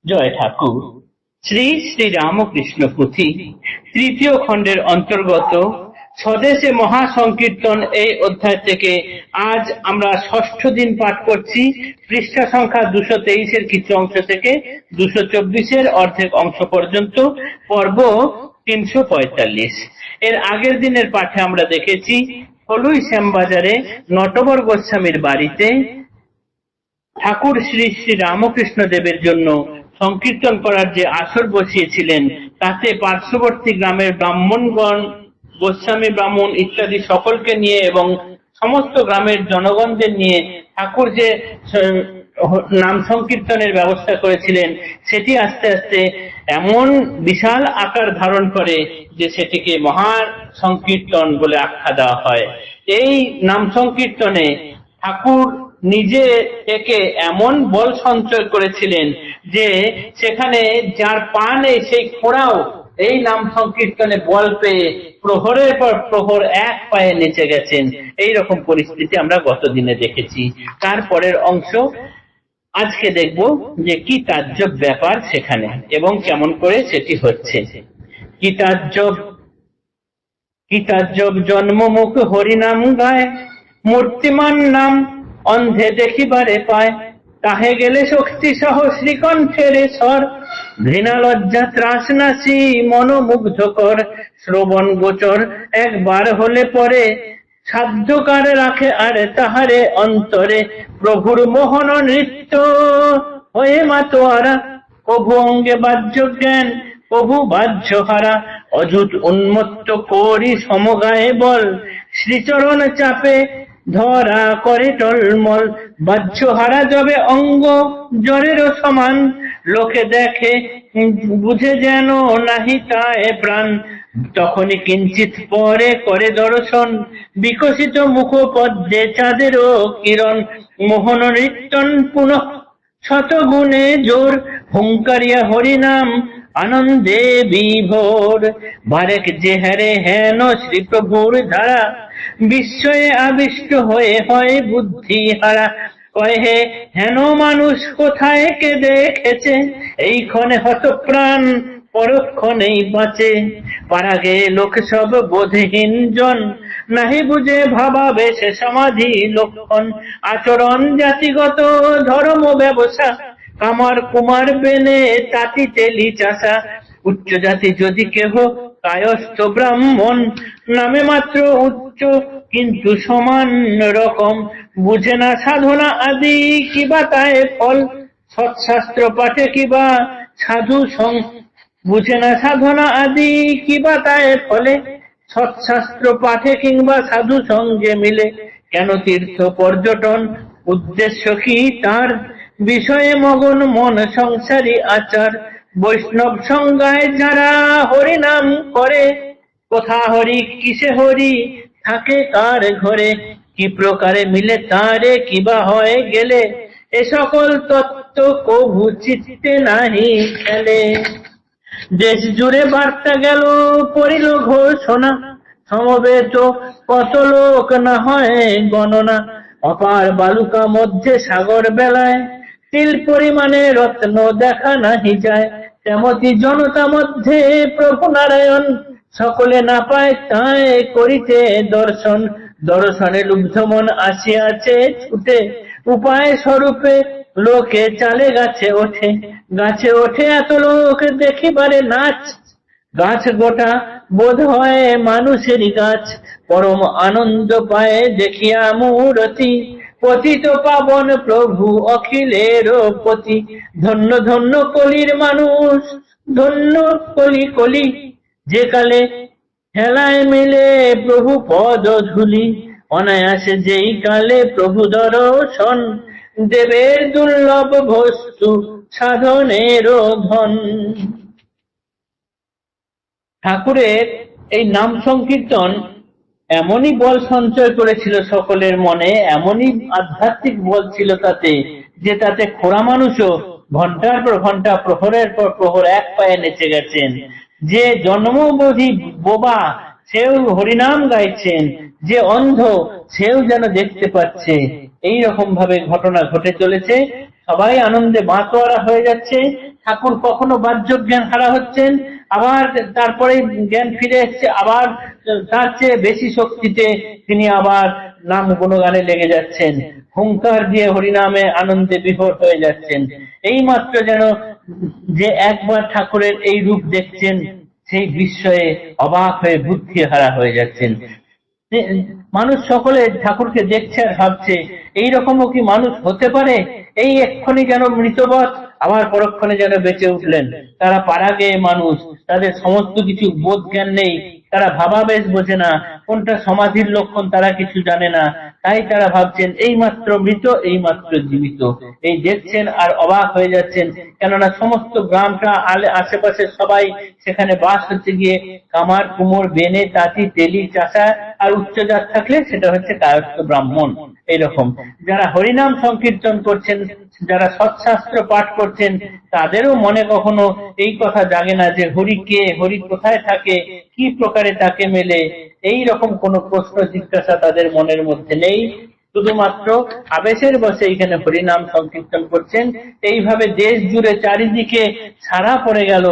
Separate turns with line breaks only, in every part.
জয় ঠাকুর। শ্রী শ্রী রামকৃষ্ণ পুঁথি তৃতীয় খণ্ডের অন্তর্গত স্বদেশে মহাসংকীর্তন এই অধ্যায় থেকে আজ আমরা ষষ্ঠ দিন পাঠ করছি। পৃষ্ঠা সংখ্যা 223-এর কিছু অংশ থেকে 224-এর অর্ধেক অংশ পর্যন্ত, পর্ব 345। এর আগের দিনের পাঠে আমরা দেখেছি হলুই শ্যামবাজারে নটবর গোস্বামীর বাড়িতে ঠাকুর শ্রী শ্রী রামকৃষ্ণ দেবের জন্য সংকীর্তন করার যে আসর বসিয়েছিলেন, তাতে পার্শ্ববর্তী গ্রামের ব্রাহ্মণগণ, গোস্বামী ব্রাহ্মণ ইত্যাদি সকলকে নিয়ে এবং সমস্ত গ্রামের জনগণদের নিয়ে ঠাকুর যে নাম সংকীর্তনের ব্যবস্থা করেছিলেন, সেটি আস্তে আস্তে এমন বিশাল আকার ধারণ করে যে সেটিকে মহা সংকীর্তন বলে আখ্যা দেওয়া হয়। এই নাম সংকীর্তনে ঠাকুর নিজে থেকে এমন বল সঞ্চয় করেছিলেন যে সেখানে যার পা নেই সেই খোঁড়াও এই নাম সংকীর্তনে বল পেয়ে প্রহরের পর প্রহর এক পায়ে নেচে গেছেন। এই রকম পরিস্থিতি আমরা গত দিনে দেখেছি। তারপরের অংশ আজকে দেখব যে কি তাজ্জব ব্যাপার সেখানে এবং কেমন করে সেটি হচ্ছে। কি তাজ্জব জন্মমুখ হরিনাম গায়, মূর্তিমান নাম অন্ধে দেখিবারে পায়, তাহে গেলে শক্তি সহ শ্রীকণ্ঠের স্বর, ঘৃণা লজ্জা ত্রাস নাশি মনোমুগ্ধকর, শ্রবণ গোচর একবার হলে পরে, সাধ্যকার রাখে আর তাহারে অন্তরে, প্রভুর মোহন নৃত্য হয়ে মাতোয়ারা, প্রভু অঙ্গে বাহ্য জ্ঞান প্রভু বাহ্য হারা, অযুত উন্মত্ত করি সমগায়ে বল, শ্রীচরণ চাপে ধরা করে টলমল, বাহ্য হারা যবে অঙ্গ জ্বরেরও সমান, লোকে দেখে বুঝে যেন নাহি তায়ে প্রাণ, তখনই কিঞ্চিত পরে করে দর্শন, বিকশিত মুখপদ্মে চাঁদেরও কিরণ, মোহন নৃত্যন পুনঃ শতগুণে জোর, হুঙ্কারিয়া হরিনাম আনন্দে বিভোর, বারেক যে হারে হেন শ্রীপ্রভুর ধারা, বিস্ময়ে আবিষ্ট হয়ে হয় বুদ্ধি হারা, কয় হে হেন মানুষ কোথায় কে দেখেছে, এই ক্ষণে হতপ্রাণ পরক্ষণেই বাঁচে, পারাগে লোক সব বোধহীন জন, নাহি বুঝে ভাবাবেশে সমাধি লক্ষণ, আচরণ জাতিগত ধর্ম ব্যবসা, কামার কুমার বেনে তাঁতি তেলি চাষা, উচ্চ জাতি যদি কেহ কায়স্থ ব্রাহ্মণ, নামে মাত্র উচ্চ কিন্তু সমান রকম, বুঝে না সাধনা আদি কিবা তায়ে ফল, সৎশাস্ত্র পাঠে কিবা সাধু বুঝে না সাধনা আদি কিবা তায়ে ফলে, সৎশাস্ত্র পাঠে কিংবা সাধু সঙ্গে মিলে, কেন তীর্থ পর্যটন উদ্দেশ্য কি তার, বিষয়ে মগন মন সংসারী আচার, বৈষ্ণব সংজ্ঞায় যারা হরি নাম করে, কোথা হরি কিসে হরি থাকে কার ঘরে, কি প্রকারে মিলে তারে কিবা হয় গেলে, এ সকল তত্ত্ব কভু চিত্তে নাহি খেলে। দেশ জুড়ে বার্তা গেল পড়িল ঘোষণা, সমবেত কত লোক না হয় গণনা, অপার বালুকা মধ্যে সাগর বেলায়, তিল পরিমাণে রত্ন দেখা নাহি যায়, তেমতি জনতা মধ্যে প্রভু নারায়ণ, সকলে না পায় তাই করিতে দর্শন, দর্শনে লুব্ধ মন আসিয়াছে ছুটে, উপায় স্বরূপে লোকে চালে গাছে ওঠে, গাছে ওঠে এত লোক দেখিবারে নাচ, গাছ গোটা বোধ হয় মানুষেরই গাছ, পরম আনন্দ পায় দেখিয়া মূরতি, পতিত পাবন প্রভু অখিলের পতি, ধন্য ধন্য কলির মানুষ ধন্য কলি কলি, যে কালে হেলায় মিলে প্রভু পদ ধুলি, অনায়াসে যেই কালে প্রভু দর্শন, দেবের দুর্লভ বস্তু সাধনের ধন। ঠাকুরের এই নাম সংকীর্তন এমনই বল সঞ্চয় করেছিল সকলের মনে, এমনই আধ্যাত্মিক বল ছিল তাতে, যে তাতে খোড়া মানুষও ঘন্টার পর ঘন্টা প্রহরের পর প্রহর এক পায়ে নেচে গেছেন। যে জন্মবোধী বোবা সেও হরিনাম গাইছেন, যে অন্ধ সেও যেন দেখতে পাচ্ছে। এই রকম ভাবে ঘটনা ঘটে চলেছে, সবাই আনন্দে মাতোয়ারা হয়ে যাচ্ছে। ঠাকুর কখনো বাহ্য জ্ঞান হারা হচ্ছেন, আবার তারপরে জ্ঞান ফিরে এসছে, আবার তার চেয়ে বেশি শক্তিতে তিনি আবার নাম গুণগানে লেগে যাচ্ছেন, হুঙ্কার দিয়ে হরিনামে আনন্দে বিভোর হয়ে যাচ্ছেন। এই মাত্র যেন যে একবার ঠাকুরের এই রূপ দেখছেন সেই বিস্ময়ে অবাক হয়ে বুদ্ধি হারা হয়ে যাচ্ছেন। মানুষ সকলে ঠাকুরকে দেখছে আর ভাবছে এইরকমও কি মানুষ হতে পারে। এই এক্ষুনি যেন মৃতবৎ, আবার পরক্ষণে যেন বেঁচে উঠলেন। তারা পাড়াগে মানুষ, তাদের সমস্ত কিছু বোধ জ্ঞান নেই, তারা ভাবাবেশ বোঝে না, কোনটা সমাধির লক্ষণ তারা কিছু জানে না, তাই তারা ভাবছেন এই মাত্র মৃত, এই মাত্র জীবিত। এই দেখছেন আর অবাক হয়ে যাচ্ছেন, কেননা সমস্ত গ্রামটা আশেপাশে সবাই সেখানে বাস হচ্ছে গিয়ে কামার কুমোর বেনে তাঁতি তেলি চাষা, আর উচ্চজাত থাকলে সেটা হচ্ছে কায়স্থ ব্রাহ্মণ। এইরকম যারা হরিনাম সংকীর্তন করছেন, যারা সৎশাস্ত্র পাঠ করছেন, তাদেরও মনে কখনো এই কথা জাগে না যে হরি কে, হরি কোথায় থাকে, কি প্রকারে তাকে মেলে, এই রকম কোনো প্রশ্ন জিজ্ঞাসা তাদের মনের মধ্যে নেই। শুধুমাত্র আবেশের বসে এখানে হরিনাম সংকীর্তন করছেন। এইভাবে দেশ জুড়ে চারিদিকে সারা পড়ে গেল,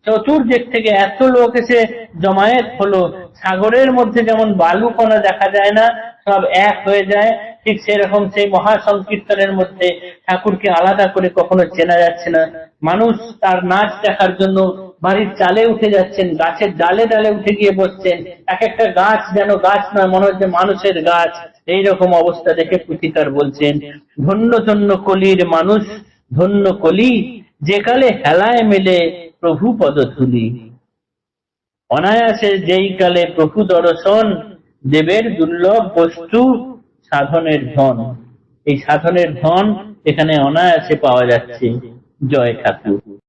চতুর্দিক থেকে এত লোক এসে জমায়েত হলো। সাগরের মধ্যে যেমন বালু কণা দেখা যায় না, সব এক হয়ে যায়, ঠিক সেরকম সেই মহা সংকীর্তনের মধ্যে ঠাকুরকে আলাদা করে কখনো চেনা যাচ্ছে না। মানুষ তার নাচ দেখার জন্য বাড়ির চালে উঠে যাচ্ছেন, গাছের ডালে ডালে উঠে গিয়ে বসছেন। এক একটা গাছ যেন গাছ নয়, মনে হচ্ছে মানুষের গাছ। এইরকম অবস্থা দেখে পুথিকার বলছেন, ধন্য ধন্য কলির মানুষ, ধন্য কলি, যে কালে হেলায় মেলে প্রভু পদধূলি। অনায়াসে যেই কালে প্রভু দর্শন, দেবের দুর্লভ বস্তু সাধনের ধন। এই সাধনের ধন এখানে অনায়াসে পাওয়া যাচ্ছে। জয় ঠাকুর।